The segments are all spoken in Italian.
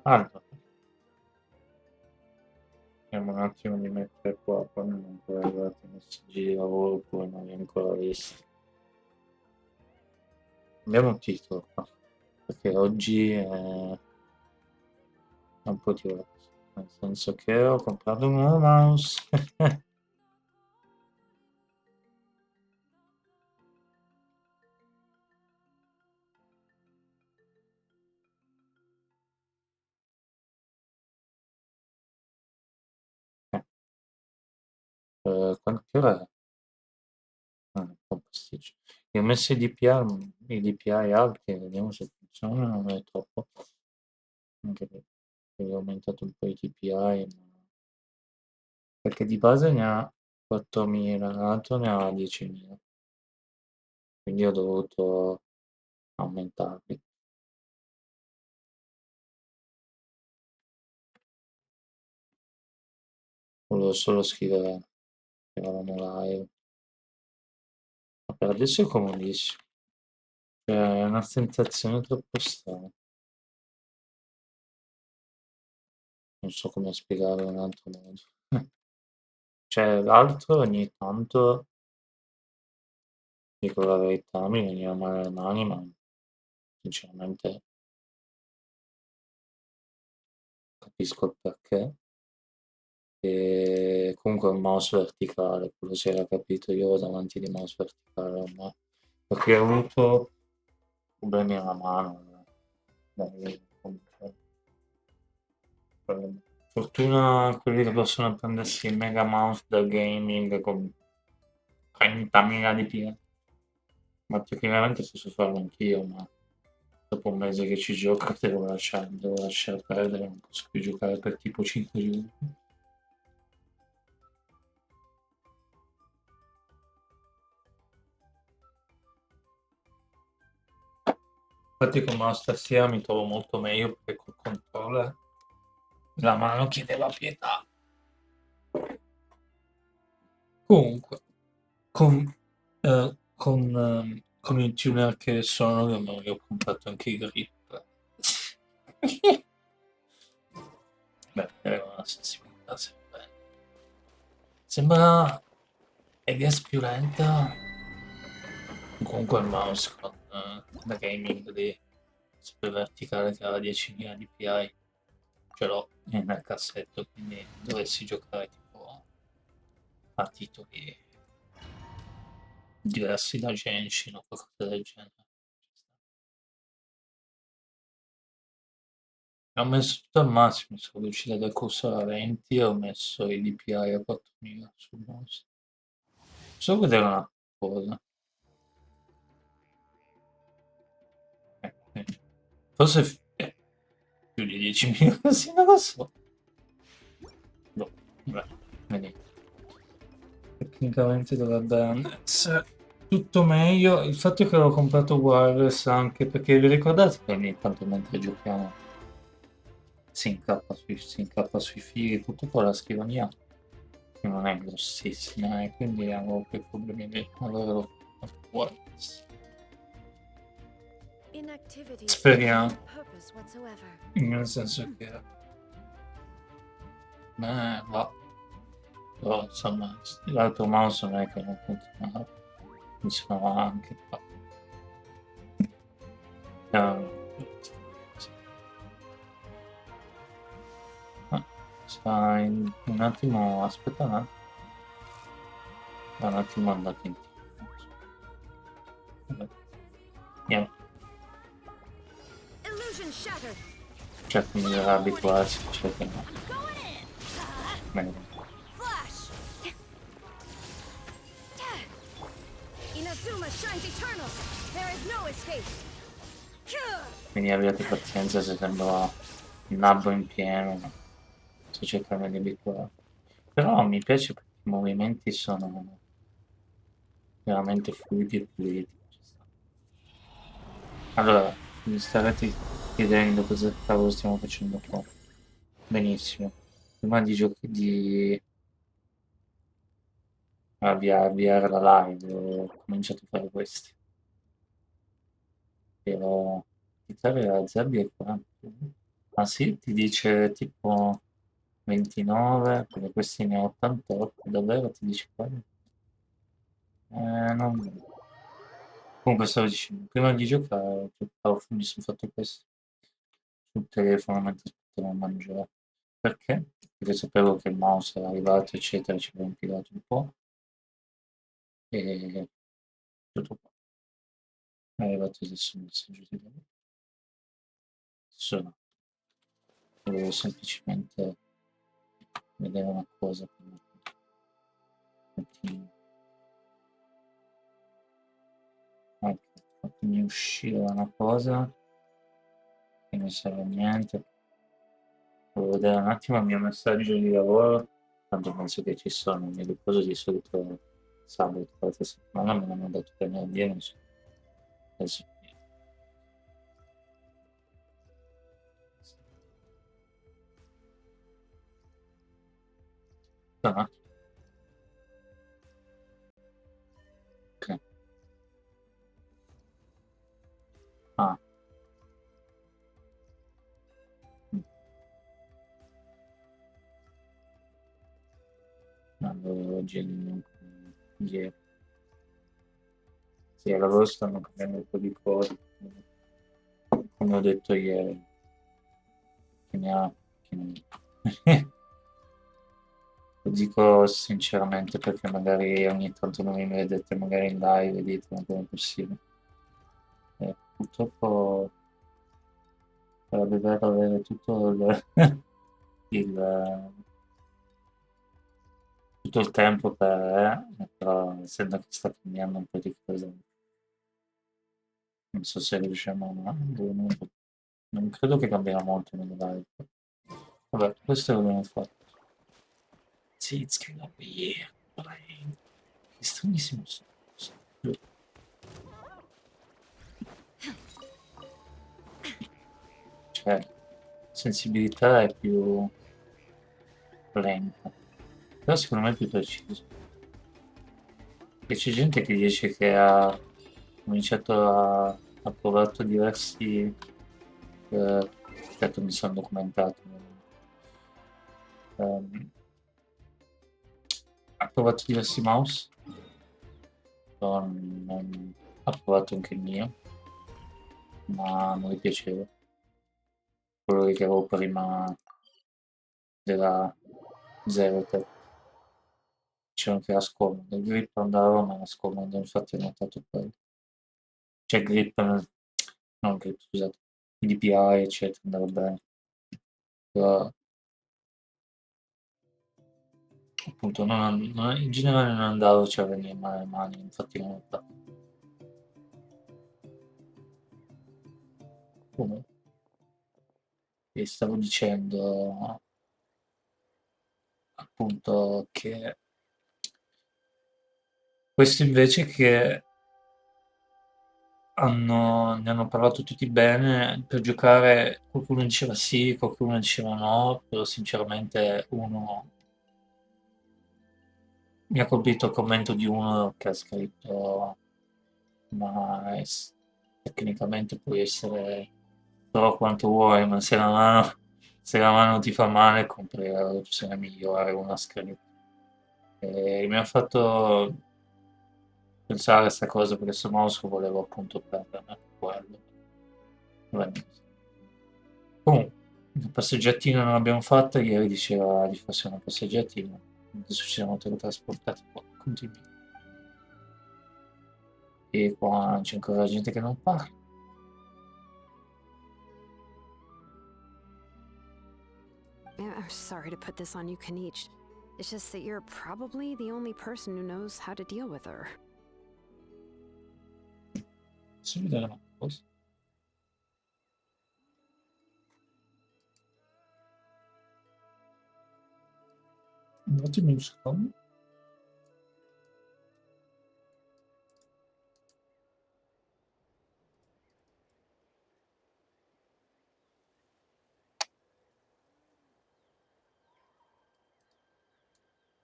Allora, vediamo un attimo di mettere qua, poi non ho ancora arrivato i messaggi di lavoro, poi non li ho ancora visti. Abbiamo un titolo qua, perché oggi è un po' diverso, nel senso che ho comprato un nuovo mouse. Che ora è? Un po' pasticcio. Li ho messi i DPI alti, vediamo se funziona, non è troppo, anche perché ho aumentato un po' i DPI, perché di base ne ha 4.000, l'altro ne ha 10.000, quindi ho dovuto aumentarli. Volevo solo scrivere che eravamo live, ma per adesso è comodissimo, cioè è una sensazione troppo strana, non so come spiegarlo in un altro modo. Cioè l'altro ogni tanto, dico la verità, mi veniva male le mani, ma sinceramente capisco il perché. E comunque è un mouse verticale, quello si era capito, io vado avanti di mouse verticale ormai, perché ho avuto problemi alla mano. Comunque, fortuna quelli che possono prendersi il mega mouse da gaming con 30.000 di più, ma tecnicamente posso farlo anch'io, ma dopo un mese che ci gioco devo lasciare perdere, non posso più giocare per tipo 5 giorni. Infatti con mouse tastiera mi trovo molto meglio perché col controller la mano chiedeva pietà. Comunque, con, con il tuner che sono, io me li ho comprato anche i grip. Beh, aveva una sensibilità sempre. Sembra EGS più lenta. Comunque il mouse con da gaming di super verticale che ha 10.000 dpi ce l'ho nel cassetto, quindi dovessi giocare tipo a titoli diversi da Genshin o qualcosa del genere. Ho messo tutto al massimo, sono riuscito dal cursore a 20 e ho messo i DPI a 4.000 sul mouse. Solo vedere una cosa. Eh. Forse più di 10.000 così, non lo so. Boh, vabbè, vediamo. Tecnicamente dovrebbe essere tutto meglio. Il fatto che l'ho comprato wireless anche perché vi ricordate che ogni tanto mentre giochiamo si incappa sui fili, tutto con la scrivania che non è grossissima e quindi avevo quei problemi di averlo fatto wireless. Speriamo, nel senso che va, però insomma l'altro mouse non è che non funzionava, funzionava anche qua. Ehm, ah, un attimo, aspetta un attimo andato in vabbè, niente, certo mi dovrà abituarsi, certo no. Bene. Quindi abbiate pazienza se sembra un nabbo in pieno, ma sto cercando di abituare. Però mi piace perché i movimenti sono veramente fluidi e puliti. Ci sta. Allora, mi starete chiedendo cosa cavolo stiamo facendo qua. Benissimo. Prima di avviare la live, ho cominciato a fare questi. Ero chitarra la Zebby e 40. Ah sì? Ti dice tipo 29, perché questi ne ho 88, davvero ti dice quello? Non... Comunque stavo dicendo, prima di giocare, mi sono fatto questo sul telefono mentre aspettavo a mangiare. Perché? Perché sapevo che il mouse era arrivato, eccetera, ci avevo impiegato un po', e tutto qua. È arrivato adesso un messaggio di lavoro. Adesso volevo semplicemente vedere una cosa prima che continui. Ecco, fatemi uscire una cosa che non serve a niente. Devo vedere un attimo il mio messaggio di lavoro, tanto penso che ci sono, mi riposo di solito sabato, qualche settimana me l'hanno dato venerdì e non so. Adesso, no, ok. Ah, mm, allora, oggi è ieri. Sì, al lavoro stanno cambiando un po' di cose, come ho detto ieri, che ne ha, che ne- Lo dico sinceramente perché magari ogni tanto non mi vedete magari in live e dite ma come è possibile. Purtroppo sarebbe bello avere tutto il- tutto il tempo per, però essendo che sta cambiando un po' di cose, non so se riusciamo a... Non credo che cambierà molto nelle live. Vabbè, questo l'abbiamo fatto. Sì, it's gonna be... È stranissimo. Cioè, sensibilità è più lenta, però secondo me è più preciso. E c'è gente che dice che ha cominciato ha provato diversi, certo mi sono documentato, ehm, ha provato diversi mouse, però ha provato anche il mio, ma non gli piaceva. Quello che avevo prima della 0 dicevano che era scomodo, il grip andava ma era scomodo, infatti ho notato quello. Cioè grip, non grip, scusate, i DPI eccetera, andava bene. Però appunto in generale non andavo, cioè a venire male le mani, infatti non ho fatto. Comunque, e stavo dicendo appunto che questo invece che ne hanno parlato tutti bene, per giocare qualcuno diceva sì, qualcuno diceva no, però sinceramente uno mi ha colpito il commento di uno che ha scritto ma tecnicamente puoi essere pro quanto vuoi, ma se la mano ti fa male, compri l'opzione migliore, una scritta. E mi ha fatto pensare a questa cosa perché sto mouse lo volevo appunto prendere quello. Vabbè. Comunque, una passeggiatina non l'abbiamo fatta, ieri diceva di farsi una passeggiatina, adesso ci siamo teletrasportati qua, continui. E qua c'è ancora gente che non parla. I'm sorry to put this on you, Kanichi. It's just that you're probably the only person who knows how to deal with her. Posso vedere una cosa? Un attimo un secondo.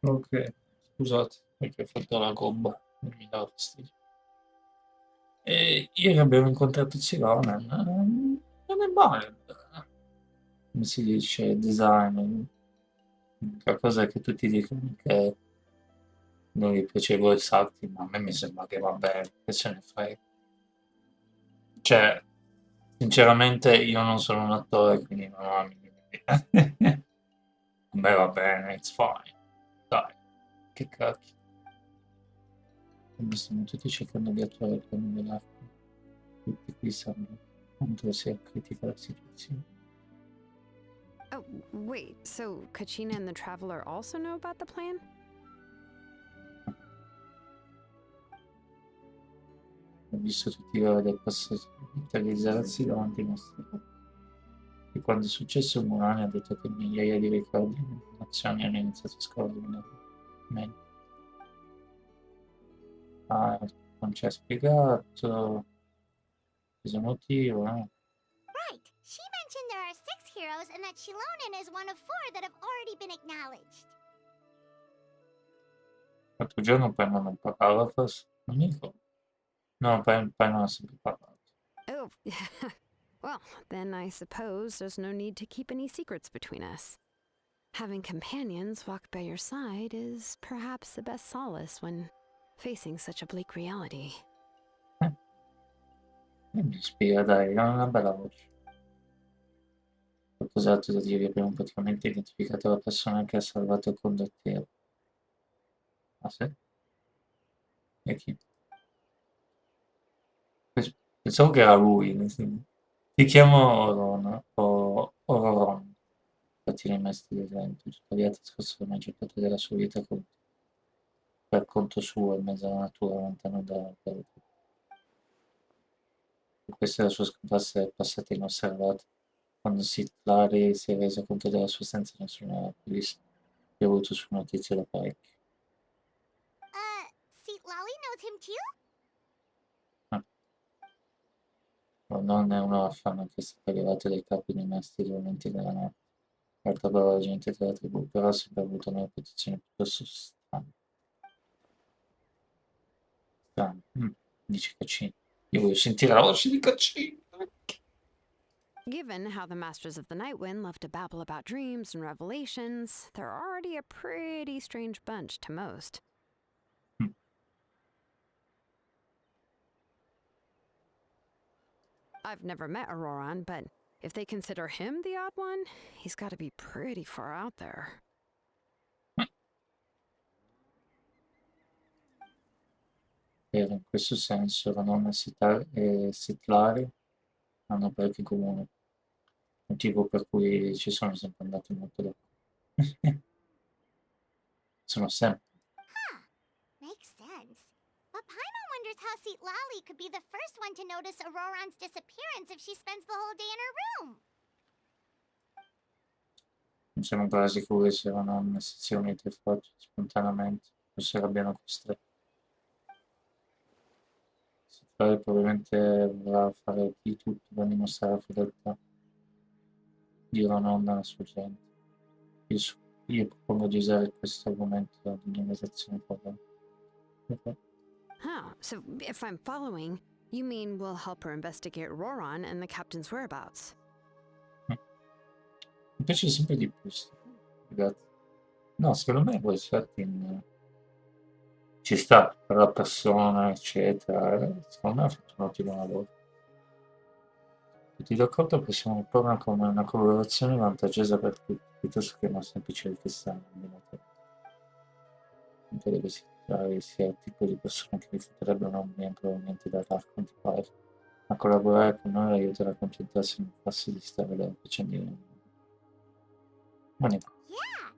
Ok, scusate, perché ho fatto la gobba, non mi dà fastidio. E ieri abbiamo incontrato Cironen, non è male, come si dice, design, qualcosa che tutti dicono che non gli piace i voice acting, ma a me mi sembra che va bene, che se ne frega. Cioè, sinceramente io non sono un attore, quindi non ho la minima idea. A me va bene, it's fine. Dai, che cacchio. Come stiamo tutti cercando di attuare per migliorarli. Tutti qui sanno quanto sia critica la situazione. Oh, wait, so Kachina and the Traveler also know about the plan? Ho visto tutti i loro del passato materializzarsi davanti ai nostri occhi. E quando è successo Murani ha detto che migliaia di ricordi e informazioni hanno iniziato a scorrere nella mente. Ah, non ci ha spiegato questo motivo, eh? Right. She mentioned there are 6 heroes and that Shilonen is one of 4 that have already been acknowledged. L'altro giorno poi non parlava forse? Non mi ricordo. No, poi non ha sempre parlato. Oh, well, then I suppose there's no need to keep any secrets between us. Having companions walk by your side is perhaps the best solace when facing such a bleak reality. Mi spiega, dai, ha una bella voce. Qualcos'altro da dire? Abbiamo praticamente identificato la persona che ha salvato il condottiero. Ah, sì? E chi? Pensavo che era lui. Ti chiamo Orona o Ororon, per tirare i maestri d'esempio. Tuttavia ha trascorso la maggior parte della sua vita per conto suo, in mezzo alla natura, lontano da tutto. Per questo la sua scomparsa è passata inosservata. Quando Sitlari si è reso conto della sua assenza, nessuno ha più avuto su notizie da parecchio. See, Lolly knows him too? Ah, non è un orfano che è stato arrivato dai capi dei maestri dormenti della notte. In realtà brava gente della tribù, però ha sempre avuto una reputazione piuttosto strana. Strana. Dice Caccino. Io voglio sentire la voce di Caccino. Given how the Masters of the Nightwind love to babble about dreams and revelations, they're already a pretty strange bunch to most. Mm. I've never met Auroran, but if they consider him the odd one, he's got to be pretty far out there. In questo senso la nonna e Sitlari hanno parecchi in comune, motivo per cui ci sono sempre andati molto d'accordo. Sono sempre. Huh. Makes sense. But Paimon wonders how Seat Lolly could be the first one to notice Auroran's disappearance if she spends the whole day in her room. Non siamo ancora sicuri se la nonna si sia unita ai fatti spontaneamente o se l'abbiano costretto. Sitlari probabilmente vorrà fare di tutto per dimostrare la fedeltà di una nonna alla sua gente. Io, su- io propongo di usare questo argomento di conversazione con lei. Ok. Huh, so if I'm following, you mean we'll help her investigate Auroran and the captain's whereabouts? Mi piace sempre di più, ragazzi. No, secondo me voice acting ci sta per la persona, eccetera. Secondo me ha fatto un ottimo lavoro. Tutti d'accordo possiamo proporla come una collaborazione vantaggiosa per tutti, piuttosto che una semplice richiesta combinativa. Non credo che sia il tipo di persona che rifiuterebbe un membro niente da raccontare, pare. Ma collaborare con noi aiuterà a concentrarsi nel farsi distrarre dalle faccende. Ma ne Yeah.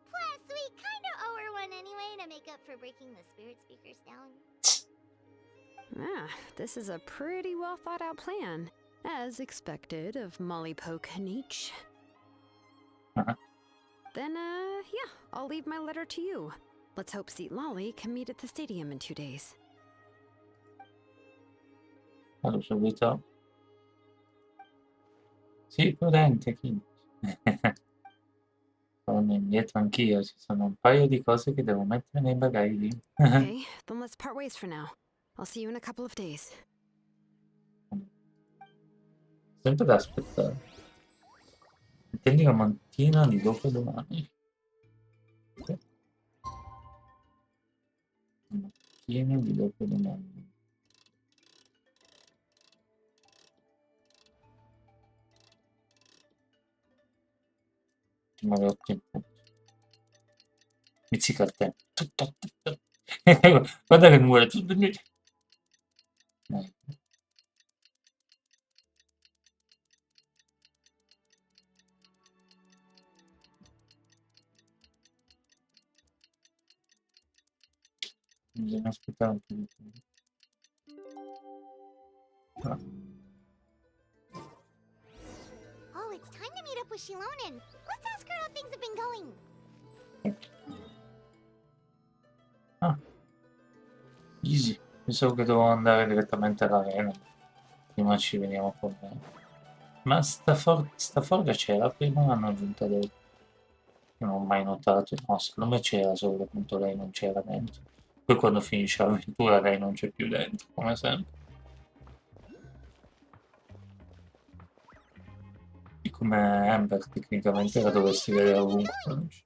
Plus, we kinda owe her one anyway to make up for breaking the spirit speakers down. Ah, this is a pretty well thought out plan, as expected of Molly Poke Nietzsche. ah, Then, yeah, I'll leave my letter to you. Let's hope Seat Lolly can meet at the stadium in 2 days. vado subito. Sì, prudente, Kim. Torno indietro anch'io, ci sono un paio di cose che devo mettere nei bagagli. Okay, then let's part ways for now. I'll see you in a couple of days. Sempre da aspettare. Intendi la mattina di dopodomani? Ok. La mattina di dopodomani. 9:08 in punto. Mizzica il tempo. Guarda che muore. Dai, bisogna aspettare un po' di tempo. Ah, Oh, it's time to meet up with Shilonen. Let's ask her how things have been going. ah, easy. Pensavo che dovevo andare direttamente all'arena. Prima ci veniamo con me. Ma sta forgia c'era prima o l'hanno aggiunta dopo? Io non ho mai notato. No, secondo me c'era, solo che appunto lei non c'era dentro. Poi quando finisce l'avventura lei non c'è più dentro, come sempre. E come Amber tecnicamente la dovresti vedere ovunque. Non c'è.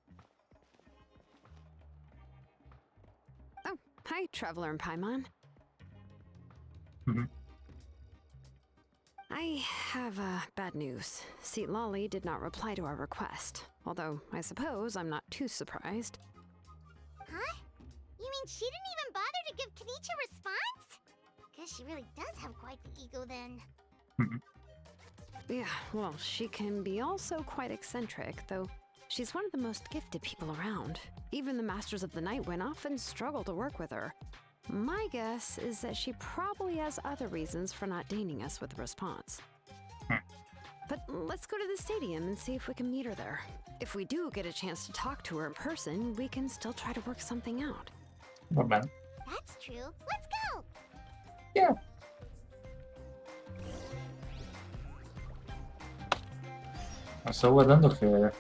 Oh, hi, Traveler and Paimon. Mhm. I have bad news. Seat Lolly did not reply to our request, although I suppose I'm not too surprised. Huh? You mean she didn't even bother to give Kenichi a response? Guess she really does have quite the ego then. Mhm. Yeah, well, she can be also quite eccentric, though she's one of the most gifted people around. Even the Masters of the Nightwind often struggle to work with her. My guess is that she probably has other reasons for not deigning us with a response. Hmm. But let's go to the stadium and see if we can meet her there. If we do get a chance to talk to her in person, we can still try to work something out. Va bene. That's true. Let's go! Yeah. Ma sto guardando che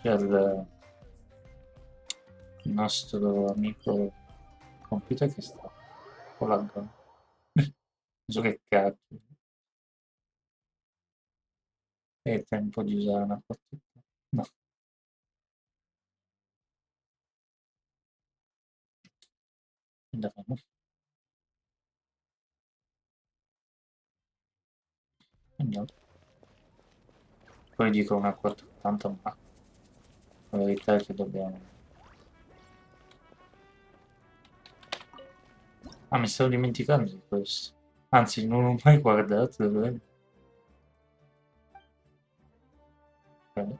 c'è il nostro amico computer che sta un po' laggando. Non so che cacchio. È tempo di usare una partita. No, andiamo. Andiamo. Poi dico una 480, ma la verità è che dobbiamo... Ah, mi stavo dimenticando di questo. Anzi, non l'ho mai guardato, davvero. Ok.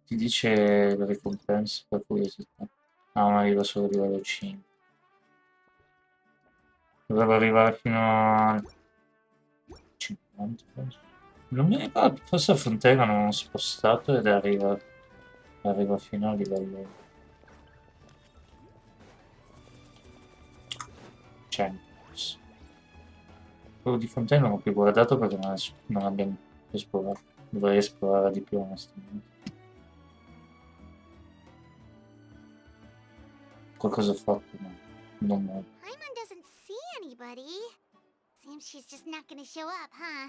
Ti dice le ricompense per curiosità. Ah, ma arriva solo a livello 5. Doveva arrivare fino a 50, penso. Non mi ricordo, forse a Frontera non ho spostato ed arriva fino a livello 100. Forse. Quello di Fontaine non ho più guardato perché non abbiamo esplorato. Dovrei esplorare di più, onestamente. Qualcosa ho fatto, ma non molto. Paimon doesn't see anybody. Seems she's just not gonna show up, huh?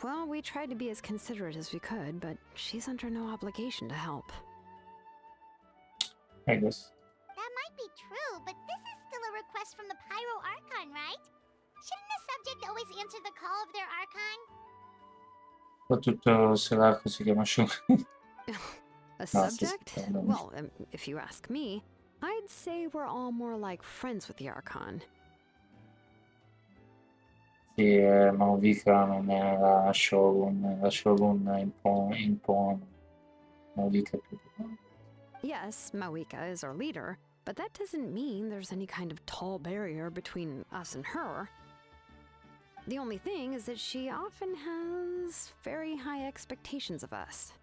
Well, we tried to be as considerate as we could, but she's under no obligation to help. I guess. That might be true, but this is still a request from the Pyro Archon, right? Shouldn't a subject always answer the call of their Archon? Soprattutto se l'arco si chiama Shun. A No, sto subject? scherzando. Well, if you ask me, I'd say we're all more like friends with the Archon. Sì, Mauvika non è la Shogun impone, Mauvika è più... Yes, Mawika is our leader, but that doesn't mean there's any kind of tall barrier between us and her. The only thing is that she often has very high expectations of us.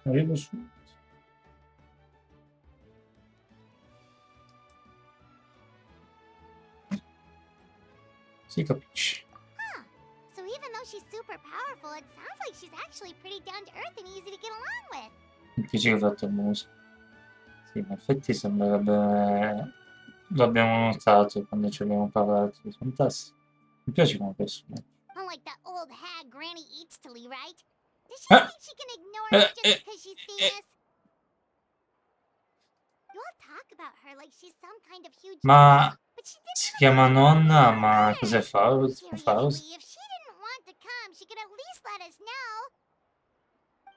Arrivo su. Si capisce. Huh. So even though she super powerful, it sounds like she's actually pretty down to earth and easy to get along with. Dici che ha fatto il muso. Sì, in effetti sembrerebbe... L'abbiamo notato quando ci abbiamo parlato. Fantastico. Mi piace come personaggio. Unlike that old hag Granny Eatstily, right? Does she Eh, think she can ignore eh, her just eh, because she's eh. famous? You all talk about her like she's some kind of huge Ma deal, but she didn't si even chiama want to come nonna, here or ma earn cos'è it. Faust? Faust? Seriously, if she didn't want to come, she could at least let us know.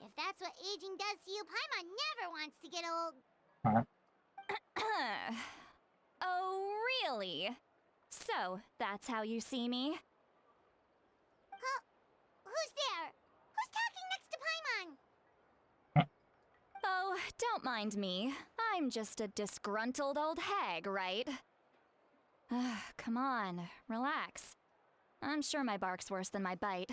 If that's what aging does to you, Paimon never wants to get old. Eh? Oh, really? So, that's how you see me? Huh? Who's there? Who's talking next to Paimon? Oh, don't mind me. I'm just a disgruntled old hag, right? Come on, relax. I'm sure my bark's worse than my bite.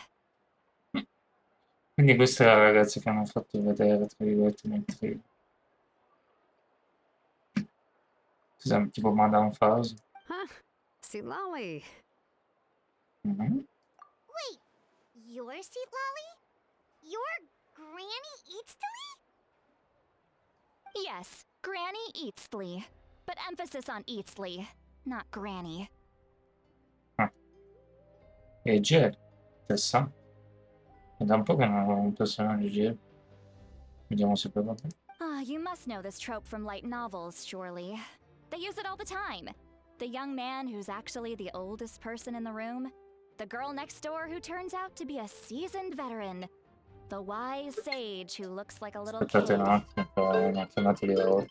Quindi questa è la ragazza che hanno fatto vedere, tra virgolette, nel trailer. Cos'è, tipo Madame Faust? Huh? See Lolly. Mhm. Wait, your seat, Lolly? Your Granny Eatstily? Yes, Granny Eatsley. But emphasis on Eatsley, not Granny. Ah. E Jerry, interessante. È da un po' che non avevo un personaggio Jerry. Vediamo se poi va bene. Ah, you must know this trope from light novels, surely. They use it all the time. The young man who's actually the oldest person in the room. The girl next door who turns out to be a seasoned veteran. The wise sage who looks like a little Aspettate kid. un attimo, che ho una chiamata di lavoro.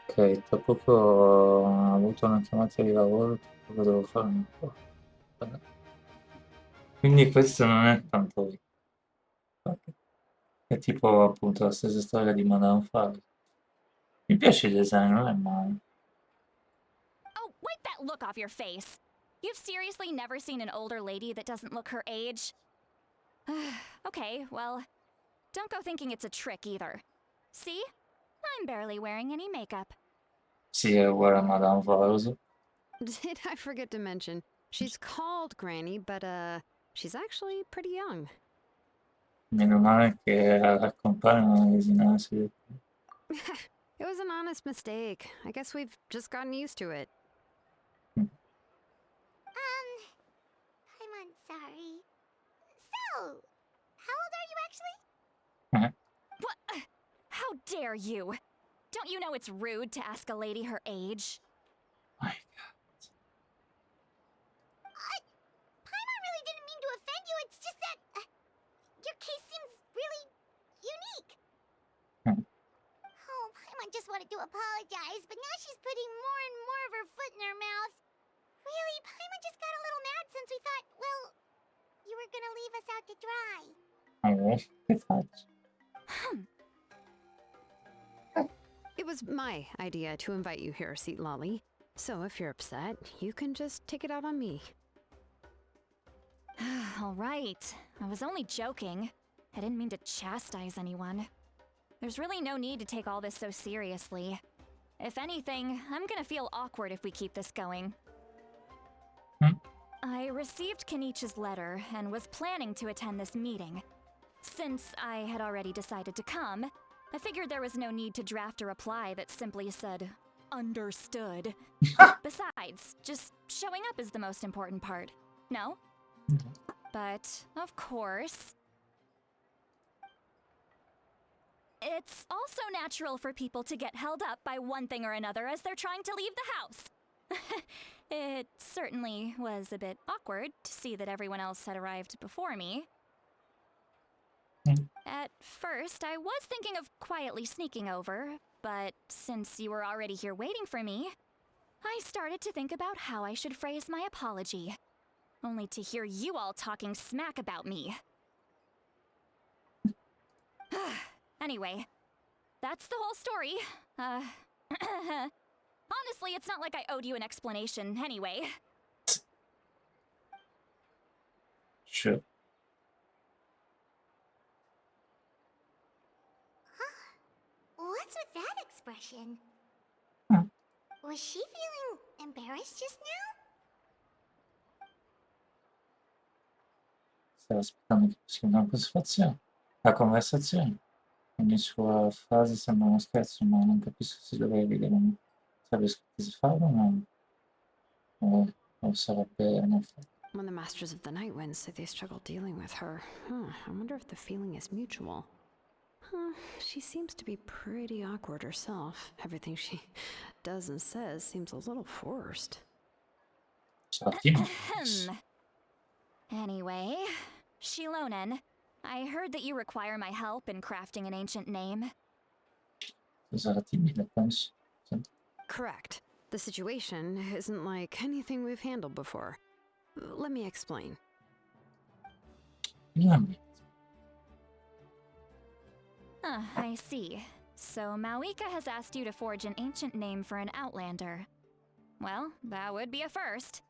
Ok, tra poco ho avuto una chiamata di lavoro, tra poco devo fare un po'. Vabbè. Quindi questo non è tanto vecchio. È tipo appunto la stessa storia di Madame Faust. Mi piace il design, non è male. Oh, wipe that look off your face! You've seriously never seen an older lady that doesn't look her age? Okay, well, don't go thinking it's a trick either. See? I'm barely wearing any makeup. Sì, è uguale a Madame Faust. Did I forget to mention? She's called Granny, but she's actually pretty young. Meno male che accompagna una resina. Sì. It was an honest mistake. I guess we've just gotten used to it. I'm sorry. So, how old are you actually? Eh, What? How dare you? Don't you know it's rude to ask a lady her age? my Paimon really didn't mean to offend you, it's just that your case seems really unique. God. Oh, Paimon just wanted wanted to apologize, but now she's putting more and more of her foot in her mouth. Really, Paimon just got a little mad since we thought, well, you were gonna leave us out to dry. Oh, che faccio? It was my idea to invite you here, Seat Lolly. So if you're upset, you can just take it out on me. All right. I was only joking. I didn't mean to chastise anyone. There's really no need to take all this so seriously. If anything, I'm gonna feel awkward if we keep this going. I received Kenichi's letter and was planning to attend this meeting. Since I had already decided to come, I figured there was no need to draft a reply that simply said, understood. Besides, just showing up is the most important part. No? But, of course, it's also natural for people to get held up by one thing or another as they're trying to leave the house. It certainly was a bit awkward to see that everyone else had arrived before me. At first, I was thinking of quietly sneaking over, but since you were already here waiting for me, I started to think about how I should phrase my apology. Only to hear you all talking smack about me. Anyway, that's the whole story. Honestly, it's not like I owed you an explanation anyway. Sure. What's with that expression? Was she feeling embarrassed just now? Stavo aspettando che fosse una conversazione. La conversazione. Ogni sua frase sembra uno scherzo, ma non capisco se dovrei ridere o no. Capisco che si fa o sarebbe una When the Masters of the Night Wind say they struggle dealing with her, I wonder if the feeling is mutual. She seems to be pretty awkward herself. Everything she does and says seems a little forced. Anyway, Shilonen, I heard that you require my help in crafting an ancient name. Sarà timida, penso. Sì. Correct. The situation isn't like anything we've handled before. Let me explain. I see. So Mawika has asked you to forge an ancient name for an Outlander. Well, that would be a first.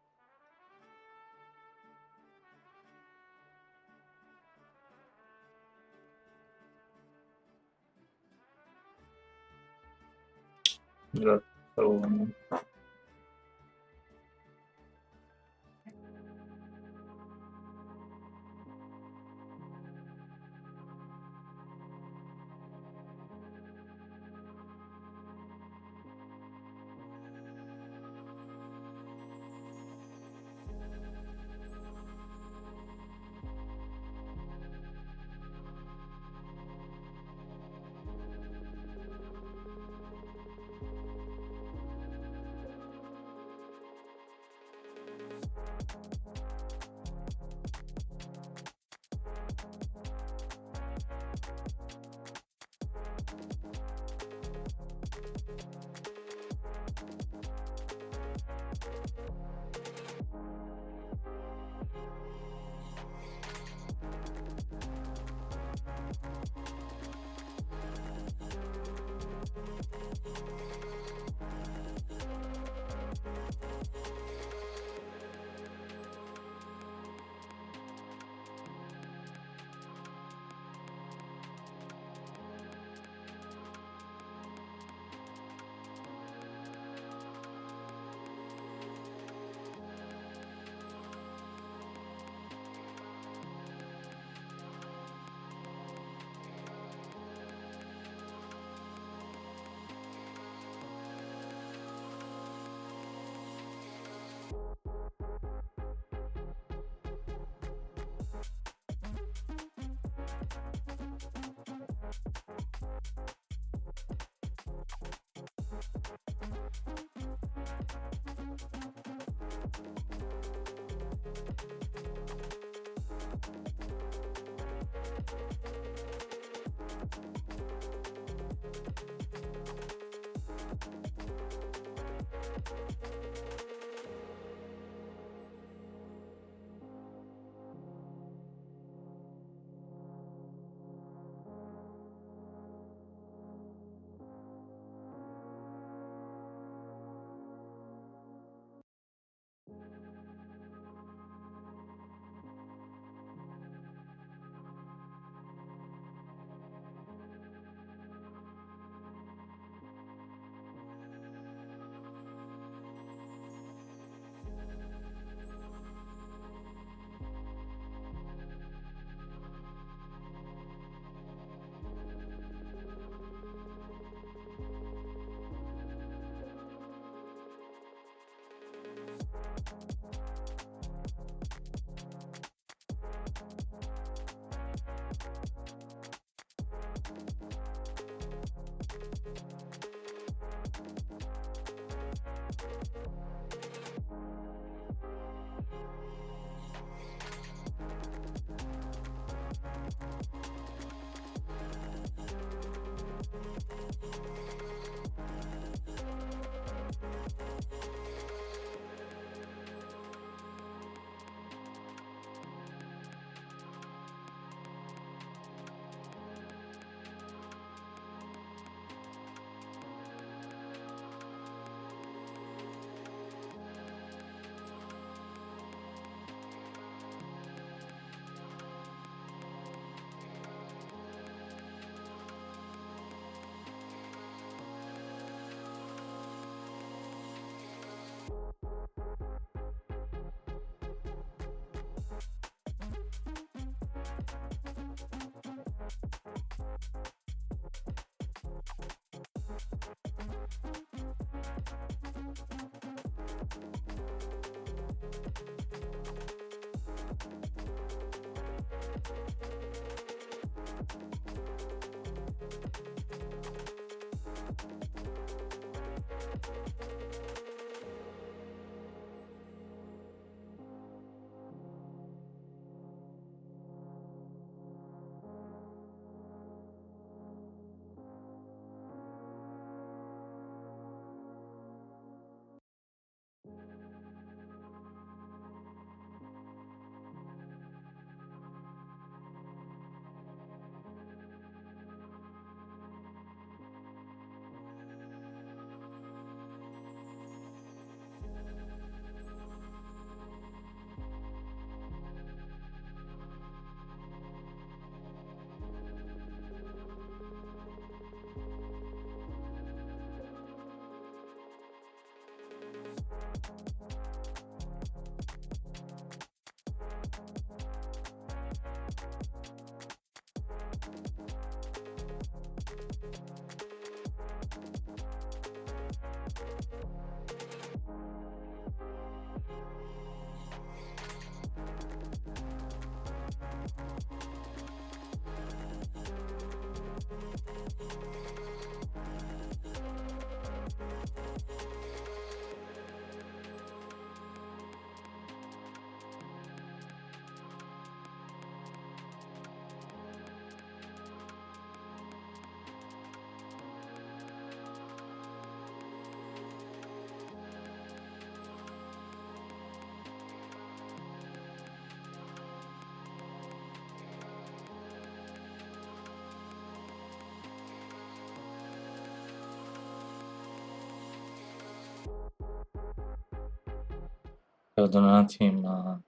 Perdona un attimo, ma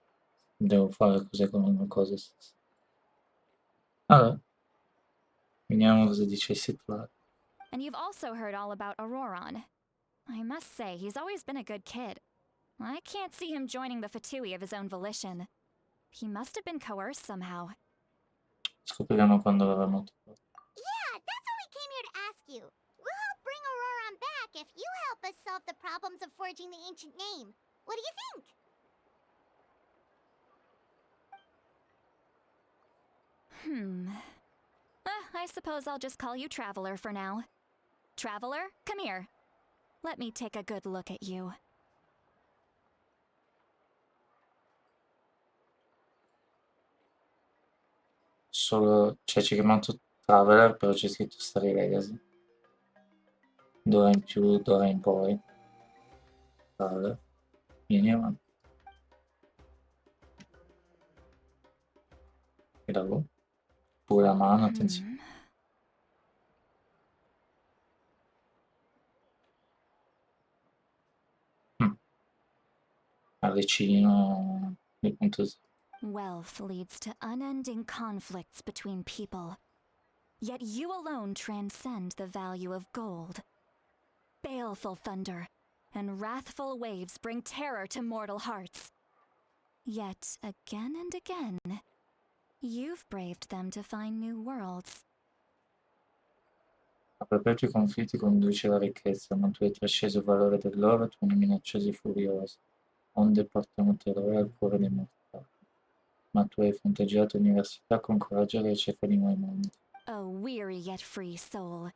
devo fare così con una cosa. Allora, vediamo cosa dice il titolare. And you've also heard all about Auroron. I must say, he's always been a good kid. I can't see him joining the Fatui of his own volition. He must have been coerced somehow. Scopriremo quando verrà motivato. Yeah, that's what we came here to ask you. We'll help bring Auroron back if you help us solve the problems of forging the ancient name. What do you think? I suppose I'll just call you Traveler for now. Traveler, come here. Let me take a good look at you. Solo, cioè c'è chiamato Traveler, però c'è scritto Story Legacy. D'ora in più, d'ora in poi. Traveler. Vieni avanti. E da voi. Pure la mano, attenzione. Arlecchino di punto. Wealth leads to unending conflicts between people. Yet you alone transcend the value of gold. Baleful thunder and wrathful waves bring terror to mortal hearts. Yet again and again, you've braved them to find new worlds. A perpetui conflitti conduce la ricchezza, ma tu hai trasceso il valore dell'oro, tu ne minacciosi furiosi. Onde portano terrore al cuore dei mortali. Ma tu hai fronteggiato l'università con coraggio alla ricerca di nuovi mondi. O weary yet free soul,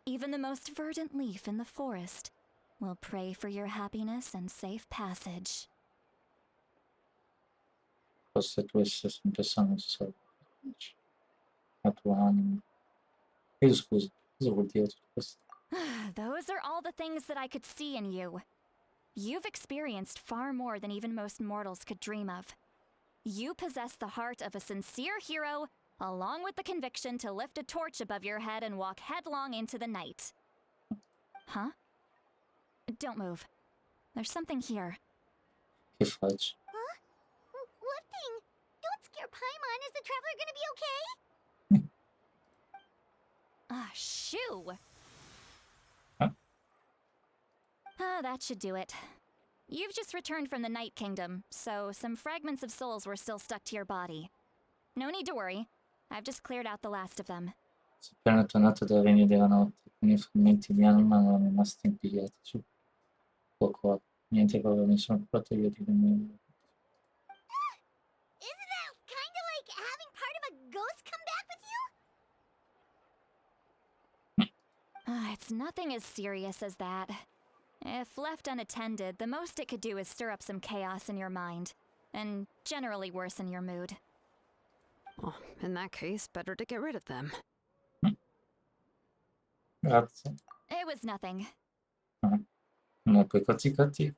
even the most verdant leaf in the forest will pray for your happiness and safe passage. Forse tu essere sempre sano, la tua anima. Io scusa, cosa vuol dire tutto questo? Those are all the things that I could see in you. You've experienced far more than even most mortals could dream of. You possess the heart of a sincere hero, along with the conviction to lift a torch above your head and walk headlong into the night. Huh? Don't move. There's something here. Che faccio? Huh? What thing? Don't scare Paimon. Is the traveler gonna be okay? Shoo! Huh? That should do it. You've just returned from the Night Kingdom, so some fragments of souls were still stuck to your body. No need to worry. I've just cleared out the last of them. Sei appena tornato dal regno della notte, con i frammenti di anima erano rimasti impigliati su poco. Niente proprio, mi sono occupato io di lui. Isn't that kind of like having part of a ghost come back with you? It's nothing as serious as that. If left unattended, the most it could do is stir up some chaos in your mind, and generally worsen your mood. Well, in that case, better to get rid of them. Grazie. It was nothing. Non è poi così cattivo.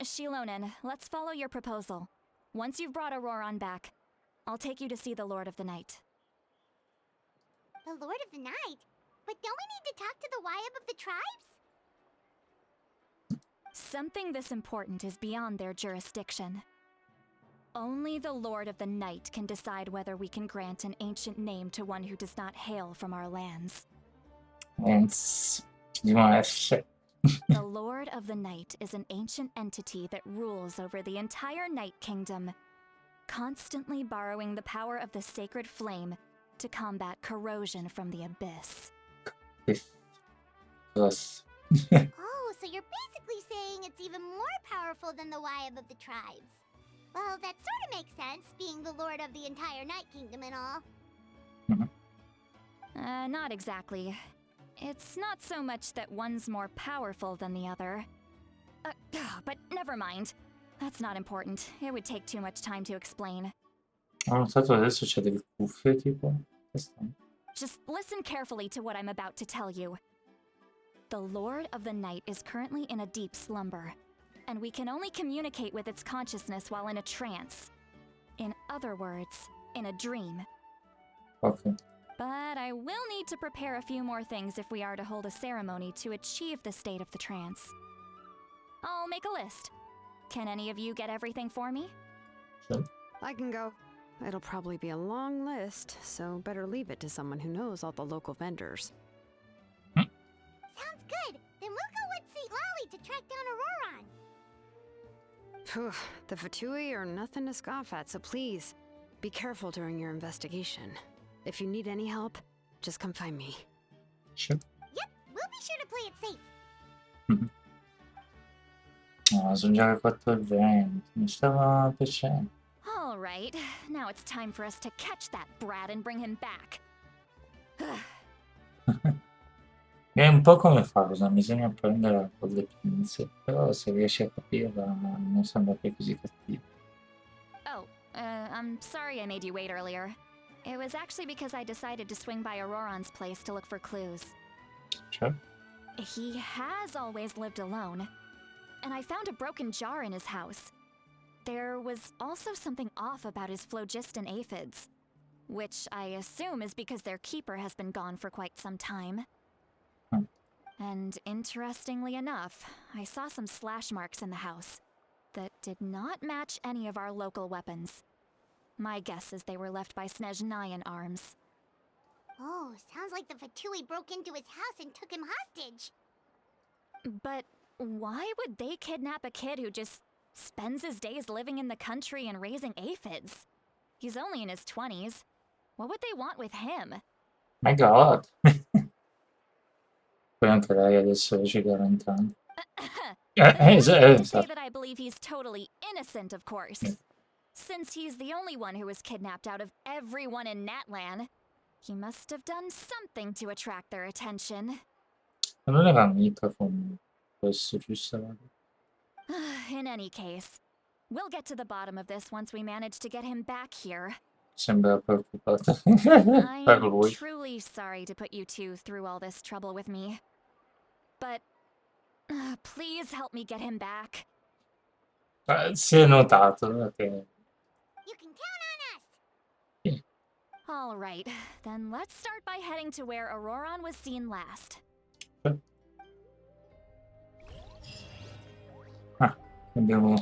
Shilonen, let's follow your proposal. Once you've brought Auroron back, I'll take you to see the Lord of the Night. The Lord of the Night? But don't we need to talk to the Wyab of the tribes? Something this important is beyond their jurisdiction. Only the Lord of the Night can decide whether we can grant an ancient name to one who does not hail from our lands. Hence, di un F. The Lord of the Night is an ancient entity that rules over the entire Night Kingdom, constantly borrowing the power of the sacred flame to combat corrosion from the abyss. Gross. Oh, so you're basically saying it's even more powerful than the Wyab of the tribes. Well, that sort of makes sense, being the lord of the entire Night Kingdom and all. Not exactly. It's not so much that one's more powerful than the other. But never mind. That's not important. It would take too much time to explain. Ho notato adesso c'è delle cuffie tipo. Just listen carefully to what I'm about to tell you. The Lord of the Night is currently in a deep slumber, and we can only communicate with its consciousness while in a trance. In other words, in a dream. Ok. But I will need to prepare a few more things if we are to hold a ceremony to achieve the state of the trance. I'll make a list. Can any of you get everything for me? Sure. I can go. It'll probably be a long list, so better leave it to someone who knows all the local vendors. Sounds good. Then we'll go with St. Lolly to track down Auroron. Phew, the Fatui are nothing to scoff at, so please, be careful during your investigation. If you need any help, just come find me. Sure. Yep, we'll be sure to play it safe. No, sono già le 4:20. Mi stava piacendo. All right, now it's time for us to catch that brat and bring him back. È un po' come fa, cosa bisogna prendere con le pinze, però se riesci a capirla non sembra più così cattivo. Oh, I'm sorry I made you wait earlier. It was actually because I decided to swing by Auroron's place to look for clues. Cioè? He has always lived alone, and I found a broken jar in his house. There was also something off about his phlogiston aphids, which I assume is because their keeper has been gone for quite some time. And interestingly enough, I saw some slash marks in the house that did not match any of our local weapons. My guess is they were left by Snezhnayan arms. Oh, sounds like the Fatui broke into his house and took him hostage. But why would they kidnap a kid who just spends his days living in the country and raising aphids? He's only in his 20s. What would they want with him? My God! Poi anche lei adesso esce 40 anni. That's not to say Esatto. that I believe he's totally innocent, of course. Yeah. Since he's the only one who was kidnapped out of everyone in Natlan, he must have done something to attract their attention. Ma non era amica con questo, giusto? In any case, we'll get to the bottom of this once we manage to get him back here. Sembra preoccupata per I'm lui. truly sorry to put you two through all this trouble with me. But please help me get him back. Si è notato che You can count on us. All right, then let's start by heading to where Auroron was seen last. abbiamo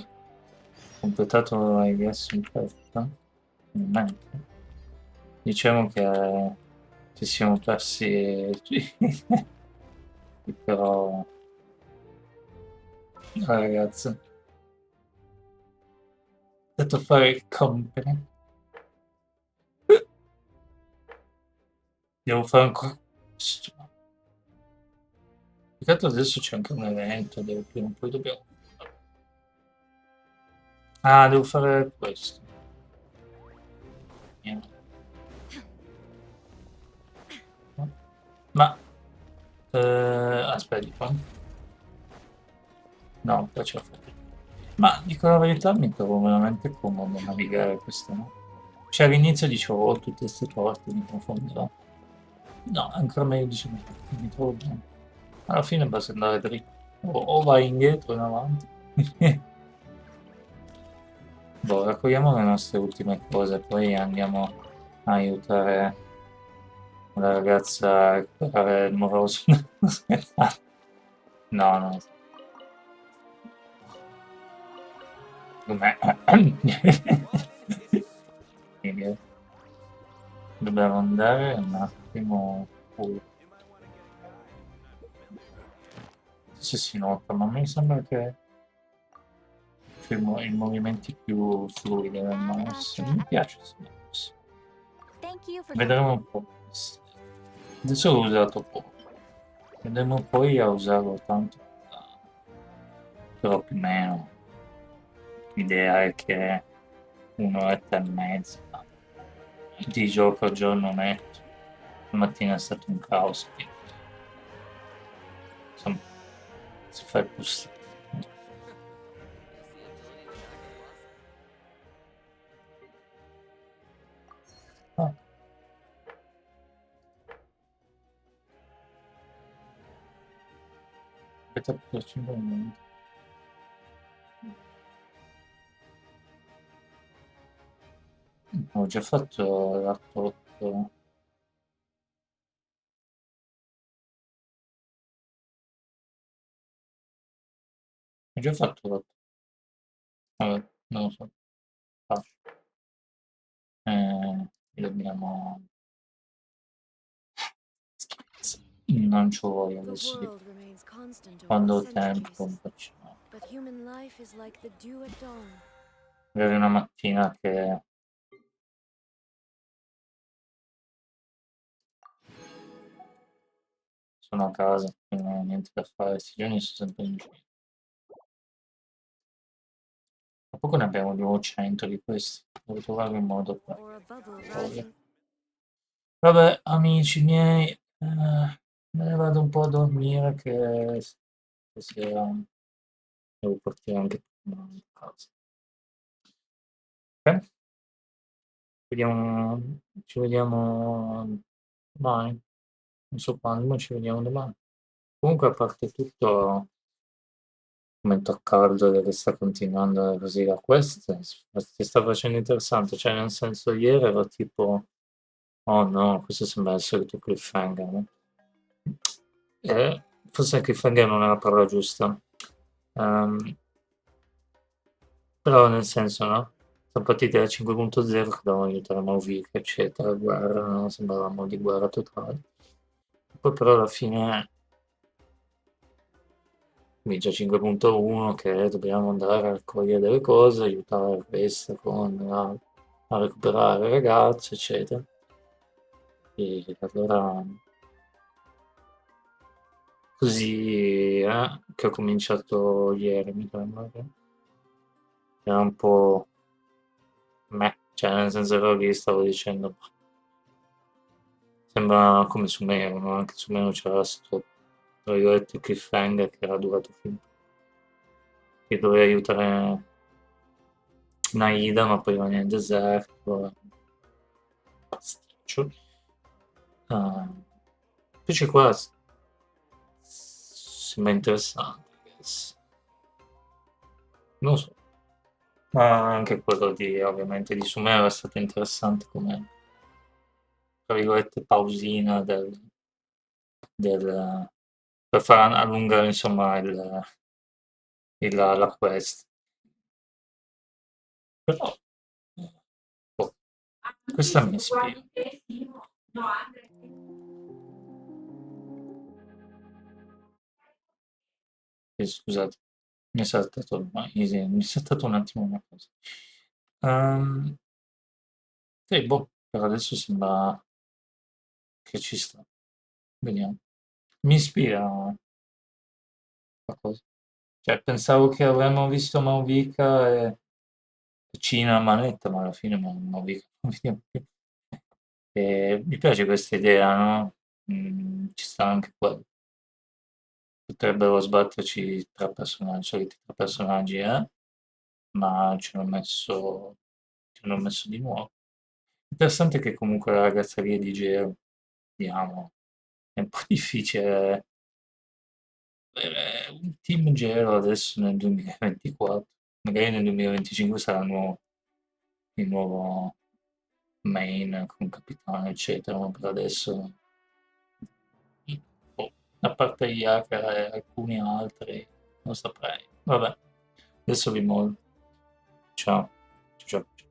completato I guess un pezzo. Niente. Diciamo che ci siamo persi però ragazzi ho detto fare il company. Devo fare ancora questo. Peccato adesso c'è anche un evento, prima o poi dobbiamo Ah, devo fare questo. Niente. Ma aspetti qua. No, poi ce la faccio. Ma dico la verità, mi trovo veramente comodo a navigare questo, no? Cioè all'inizio dicevo, oh, tutte queste porte mi confonderò. No, ancora meglio di me, mi trovo bene. Alla fine basta andare dritto. O vai indietro o in avanti. Boh, raccogliamo le nostre ultime cose, poi andiamo a aiutare la ragazza a recuperare il moroso. No, no. Com'è? Dobbiamo andare un attimo. Se si nota, ma mi sembra che i movimenti più fluidi del Ad mouse. Astra. Mi piace questo mouse. Thank you for. Vedremo un po'. Adesso l'ho usato poco. Vedremo poi a usarlo tanto. Però più o meno. L'idea è che un'oretta e mezza di gioco al giorno netto. La mattina è stato un caos. Quindi, insomma, si fa il possibile. Ah, aspetta per 5 minuti. Ho già fatto l'atto 8. Ho già fatto l'atto. Vabbè, non lo so. Ah, dobbiamo. Non ci voglio The adesso di world remains constant over quando the ho tempo centuries, facciamo. but human life is like the dew at dawn. Magari una mattina che sono a casa, che non ho niente da fare, questi giorni sono sempre in giro. Tra poco ne abbiamo 200 di questi, devo trovare un modo per Or a bubble togliere. rising. Vabbè, amici miei, me ne vado un po' a dormire che stasera devo partire anche a casa. Ok? Ci vediamo domani, non so quando, ma ci vediamo domani. Comunque, a parte tutto, momento a caldo che sta continuando così la quest, si sta facendo interessante, cioè nel senso ieri ero tipo, oh no, questo sembra il solito cliffhanger, no? Forse il cliffhanger non è la parola giusta. Ehm, Però nel senso, no? Siamo partiti da 5.0 che dovevamo aiutare Mauvik, eccetera, guerra, no? Sembravamo di guerra totale. Poi però alla fine comincia 5.1 che dobbiamo andare a raccogliere delle cose, aiutare questa a recuperare il ragazzo, eccetera. E allora così che ho cominciato ieri, mi sembra che era un po' cioè nel senso ero lì, stavo dicendo, "Boh, sembra come su Mero, no? Anche su Mero c'era sto, tra virgolette, cliffhanger che era durato fino che doveva aiutare Naida, ma poi va nel deserto. Pasticcio. Ah, invece qua sembra interessante. Guess. Non lo so. Ma anche quello di, ovviamente, di Sumero è stato interessante come, tra virgolette, pausina del- per far allungare, insomma, la quest. Però, boh, questa mi ispira. Scusate, mi è saltato un attimo una cosa. Ehm, sì, boh, per adesso sembra che ci sta. Vediamo. Mi ispira la cosa. Cioè, pensavo che avremmo visto Mauvika Cina la manetta, ma alla fine non vediamo più. Mi piace questa idea, no? Ci sta anche quello. Potrebbero sbatterci tra personaggi, soliti tre personaggi, ma ci hanno messo di nuovo. Interessante che comunque la ragazza lì è di Geo, vediamo, è un po' difficile avere un team Geo adesso nel 2024, magari nel 2025 sarà il nuovo main con capitano, eccetera, ma per adesso, boh, a parte Yaka e alcuni altri, non saprei. Vabbè, adesso vi mollo. Ciao. Ciao. Ciao.